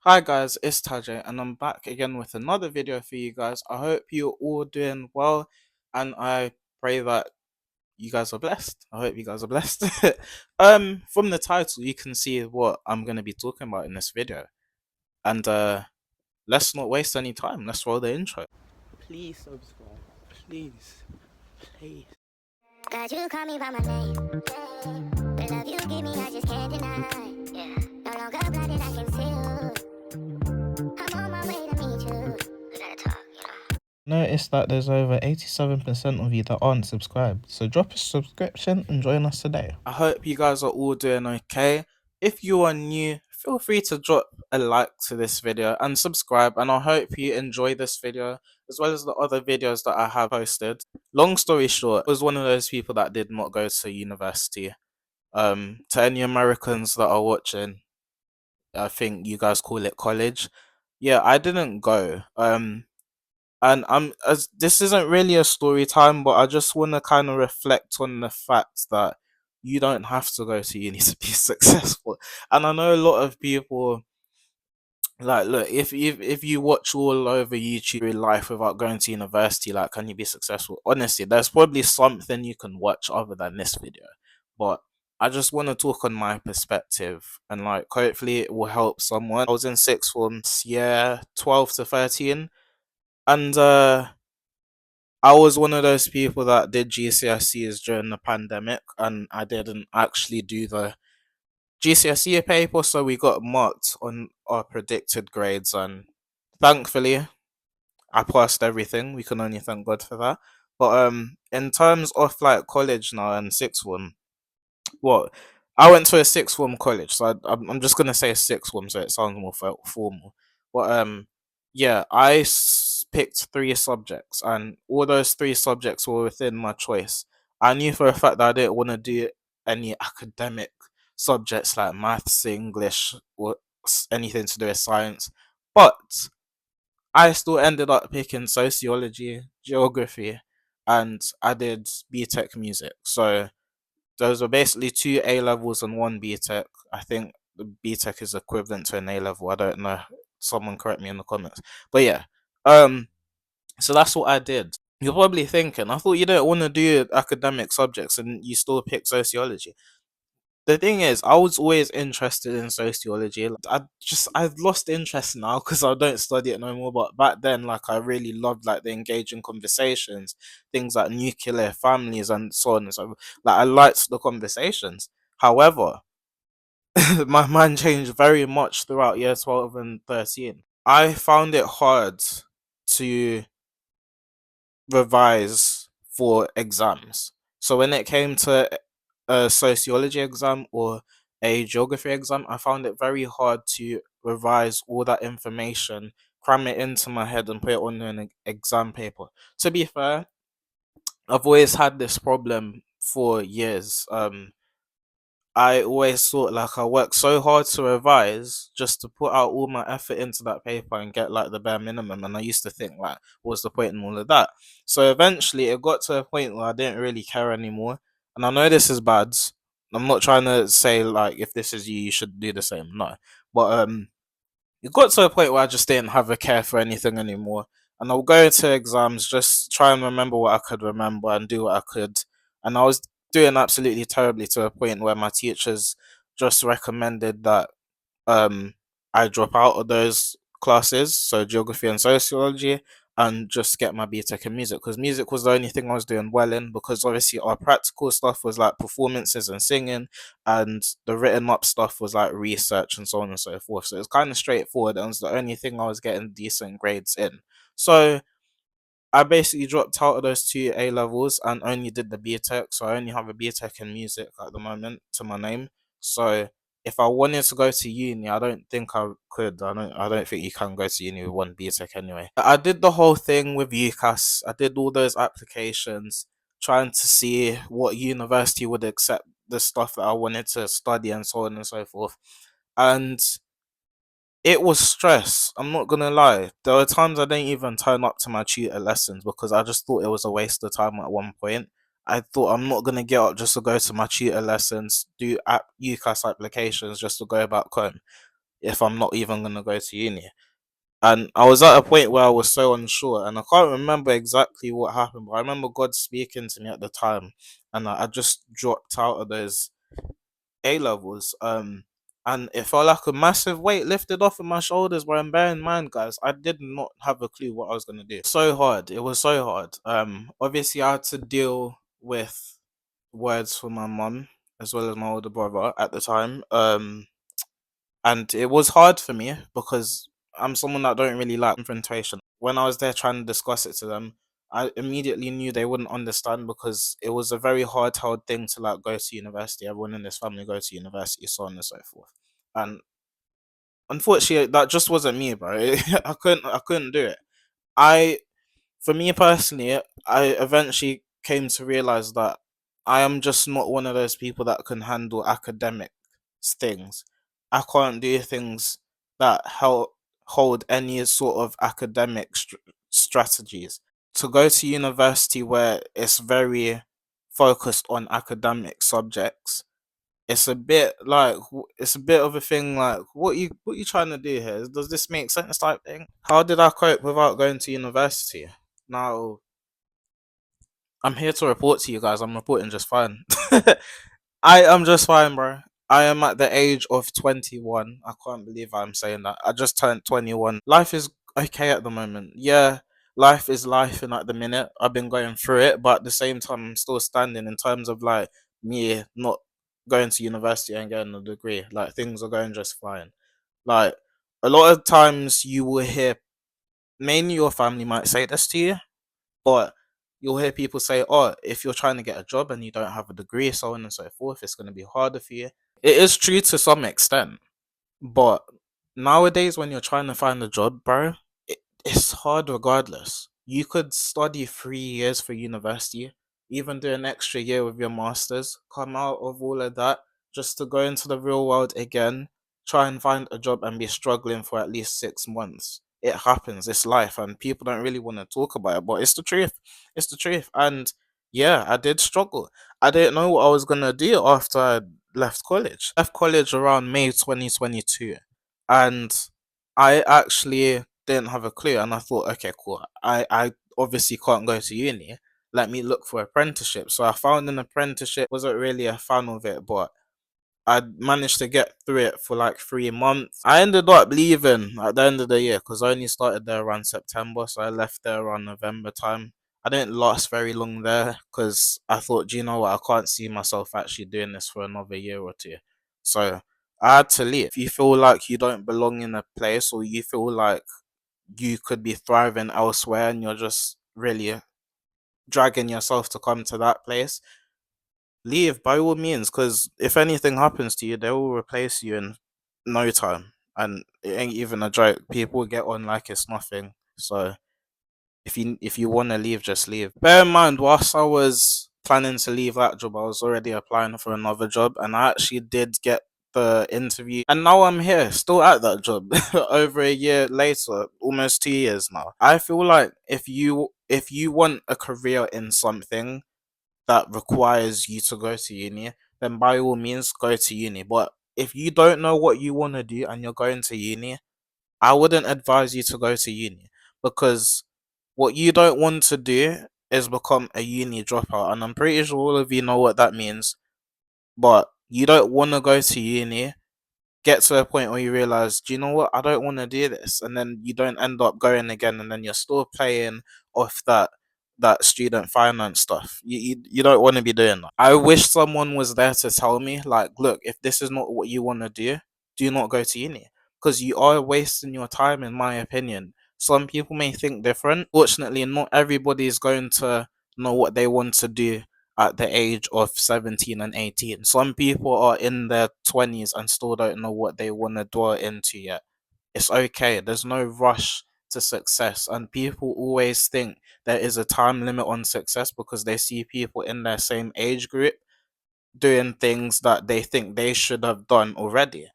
Hi guys, it's Tajay and I'm back again with another video for you guys. I hope you're all doing well and I pray that you guys are blessed. I hope you guys are blessed. From the title you can see what I'm going to be talking about in this video. And let's not waste any time. Let's roll the intro. Please subscribe. Please. Please. God, you call me by my name. The love you give me, I just can't deny. Yeah. No longer blinded, I can see you. I'm on my way to meet you. We gotta talk. Notice that there's over 87% of you that aren't subscribed, so drop a subscription and join us today. I hope you guys are all doing okay. If you are new, feel free to drop a like to this video and subscribe, and I hope you enjoy this video as well as the other videos that I have posted. Long story short, I was one of those people that did not go to university. To any Americans that are watching, I think you guys call it college. Yeah, I didn't go. And as this isn't really a story time, but I just want to kind of reflect on the fact that you don't have to go to uni to be successful. And I know a lot of people like, look, if you watch all over YouTube your life without going to university, like, can you be successful? Honestly, there's probably something you can watch other than this video, but I just want to talk on my perspective and like hopefully it will help someone. I was in sixth form, yeah, 12 to 13, and I was one of those people that did GCSEs during the pandemic, and I didn't actually do the GCSE paper, so we got marked on our predicted grades, and thankfully I passed everything. We can only thank God for that. But in terms of like college now and sixth form, what I went to a sixth form college, so I'm just gonna say sixth form, so it sounds more formal. But yeah, picked three subjects, and all those three subjects were within my choice. I knew for a fact that I didn't want to do any academic subjects like maths, English, or anything to do with science, but I still ended up picking sociology, geography, and I did BTech music. So those were basically two A levels and one BTech. I think the BTech is equivalent to an A level. I don't know. Someone correct me in the comments. But yeah, um, so that's what I did. You're probably thinking, I thought you don't want to do academic subjects and you still pick sociology. The thing is, I was always interested in sociology. Like, I've lost interest now because I don't study it no more. But back then, like, I really loved like the engaging conversations, things like nuclear families and so on and so. Like, I liked the conversations. However, my mind changed very much throughout year 12 and 13. I found it hard to revise for exams. So when it came to a sociology exam or a geography exam, I found it very hard to revise all that information, cram it into my head, and put it on an exam paper. To be fair, I've always had this problem for years. I always thought like I worked so hard to revise just to put out all my effort into that paper and get like the bare minimum. And I used to think like, what's the point in all of that? So eventually it got to a point where I didn't really care anymore. And I know this is bad. I'm not trying to say like if this is you, you should do the same. No. But it got to a point where I just didn't have a care for anything anymore. And I'll go into exams, just try and remember what I could remember and do what I could. And I was doing absolutely terribly to a point where my teachers just recommended that I drop out of those classes, so geography and sociology, and just get my BTEC in music because music was the only thing I was doing well in. Because obviously our practical stuff was like performances and singing, and the written up stuff was like research and so on and so forth. So it was kind of straightforward, and it was the only thing I was getting decent grades in. So I basically dropped out of those two A levels and only did the BTEC. So I only have a BTEC in music at the moment to my name. So if I wanted to go to uni, I don't think I could. I don't think you can go to uni with one BTEC anyway. I did the whole thing with UCAS. I did all those applications trying to see what university would accept the stuff that I wanted to study and so on and so forth. And it was stress. I'm not gonna lie. There were times I didn't even turn up to my tutor lessons because I just thought it was a waste of time at one point. I thought I'm not gonna get up just to go to my tutor lessons, do UCAS applications just to go back home. if I'm not even gonna go to uni. And I was at a point where I was so unsure, and I can't remember exactly what happened, but I remember God speaking to me at the time, and I just dropped out of those A levels. And it felt like a massive weight lifted off of my shoulders. But bear in mind, guys, I did not have a clue what I was gonna do. So hard. It was so hard. Obviously, I had to deal with words from my mum as well as my older brother at the time. And it was hard for me because I'm someone that don't really like confrontation. When I was there trying to discuss it to them, I immediately knew they wouldn't understand because it was a very hard thing to like go to university. Everyone in this family go to university, so on and so forth. And unfortunately, that just wasn't me, bro. I couldn't do it. I For me personally, I eventually came to realize that I am just not one of those people that can handle academic things. I can't do things that hold any sort of academic strategies. To go to university where it's very focused on academic subjects, it's a bit like it's a bit of a thing like what you trying to do here? Does this make sense type thing? How did I cope without going to university? Now, I'm here to report to you guys. I'm reporting just fine. I am just fine, bro. I am at the age of 21. I can't believe I'm saying that. I just turned 21. Life is okay at the moment. Yeah, life is life, and at the minute, I've been going through it, but at the same time, I'm still standing in terms of like me not going to university and getting a degree. Like, things are going just fine. Like, a lot of times you will hear, mainly your family might say this to you, but you'll hear people say, "Oh, if you're trying to get a job and you don't have a degree, so on and so forth, it's going to be harder for you." It is true to some extent, but nowadays, when you're trying to find a job, bro, it's hard regardless. You could study 3 years for university, even do an extra year with your masters, come out of all of that just to go into the real world again, try and find a job and be struggling for at least 6 months. It happens, it's life, and people don't really want to talk about it, but it's the truth. It's the truth. And yeah, I did struggle. I didn't know what I was gonna do after I left college. Left college around May 2022, and I actually didn't have a clue, and I thought, okay, cool. I obviously can't go to uni. Let me look for apprenticeship. So I found an apprenticeship. Wasn't really a fan of it, but I managed to get through it for like 3 months. I ended up leaving at the end of the year because I only started there around September, so I left there around November time. I didn't last very long there because I thought, "Do you know what? I can't see myself actually doing this for another year or two." So I had to leave. If you feel like you don't belong in a place, or you feel like you could be thriving elsewhere and you're just really dragging yourself to come to that place, leave by all means, because if anything happens to you, they will replace you in no time. And it ain't even a joke. People get on like it's nothing. So if you want to leave, just leave. Bear in mind, whilst I was planning to leave that job, I was already applying for another job, and I actually did get the interview, and now I'm here, still at that job, over a year later, almost 2 years now. I feel like if you want a career in something that requires you to go to uni, then by all means go to uni. But if you don't know what you want to do and you're going to uni, I wouldn't advise you to go to uni, because what you don't want to do is become a uni dropout. And I'm pretty sure all of you know what that means. But you don't want to go to uni, get to a point where you realize, do you know what? I don't want to do this, and then you don't end up going again, and then you're still paying off that student finance stuff. You don't want to be doing that. I wish someone was there to tell me, like, look, if this is not what you want to do not go to uni, because you are wasting your time, in my opinion. Some people may think different. Fortunately, not everybody is going to know what they want to do at the age of 17 and 18. Some people are in their 20s and still don't know what they want to dwell into yet. It's okay. There's no rush to success. And people always think there is a time limit on success because they see people in their same age group doing things that they think they should have done already.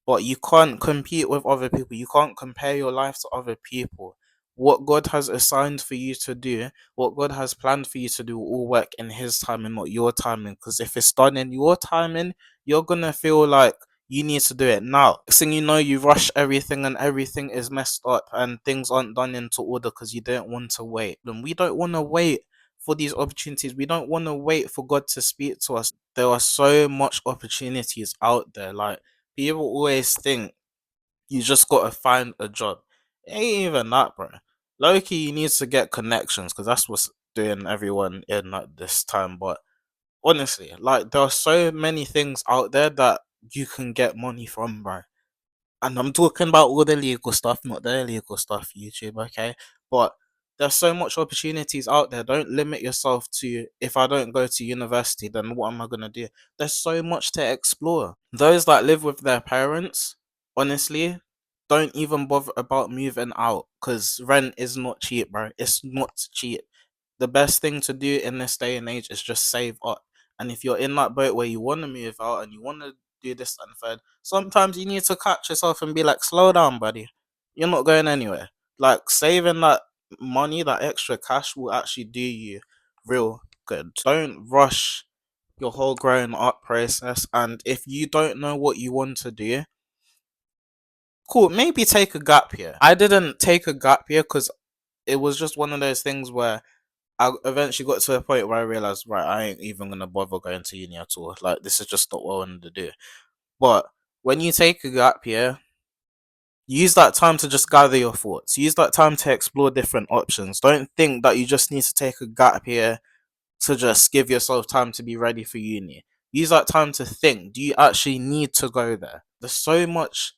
But you can't compete with other people. You can't compare your life to other people. What God has assigned for you to do, what God has planned for you to do, will all work in His time and not your timing. Because if it's done in your timing, you're gonna feel like you need to do it now. Next thing you know, you rush everything and everything is messed up and things aren't done into order because you don't want to wait. And we don't want to wait for these opportunities. We don't want to wait for God to speak to us. There are so much opportunities out there. Like, people always think you just gotta find a job. It ain't even that, bro. Loki, you need to get connections because that's what's doing everyone in at this time. But honestly, like, there are so many things out there that you can get money from, bro. And I'm talking about all the legal stuff, not the illegal stuff, YouTube, okay? But there's so much opportunities out there. Don't limit yourself to, if I don't go to university, then what am I gonna do? There's so much to explore. Those that live with their parents, honestly, don't even bother about moving out because rent is not cheap, bro. It's not cheap. The best thing to do in this day and age is just save up. And if you're in that boat where you want to move out and you want to do this and third, sometimes you need to catch yourself and be like, slow down, buddy. You're not going anywhere. Like, saving that money, that extra cash will actually do you real good. Don't rush your whole growing up process. And if you don't know what you want to do, cool, maybe take a gap year. I didn't take a gap year because it was just one of those things where I eventually got to a point where I realized, right, I ain't even gonna bother going to uni at all. Like, this is just not what I wanted to do. But when you take a gap year, use that time to just gather your thoughts. Use that time to explore different options. Don't think that you just need to take a gap year to just give yourself time to be ready for uni. Use that time to think, do you actually need to go there? There's so much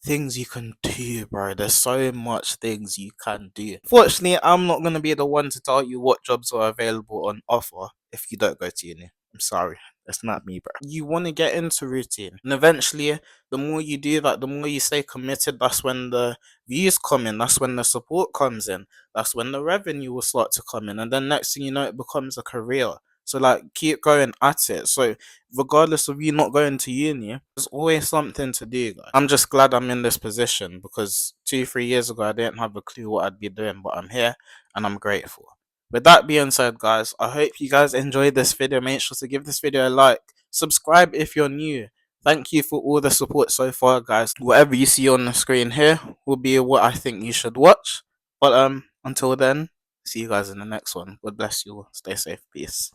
things you can do, bro. There's so much things you can do. Fortunately, I'm not gonna be the one to tell you what jobs are available on offer if you don't go to uni. I'm sorry. That's not me, bro. You want to get into routine. And eventually, the more you do that, the more you stay committed. That's when the views come in. That's when the support comes in. That's when the revenue will start to come in. And then next thing you know, it becomes a career. So, like, keep going at it. So regardless of you not going to uni, there's always something to do, guys. I'm just glad I'm in this position because 2, 3 years ago I didn't have a clue what I'd be doing, but I'm here and I'm grateful. With that being said, guys, I hope you guys enjoyed this video. Make sure to give this video a like, subscribe if you're new. Thank you for all the support so far, guys. Whatever you see on the screen here will be what I think you should watch. But until then, see you guys in the next one. God bless you all. Stay safe. Peace.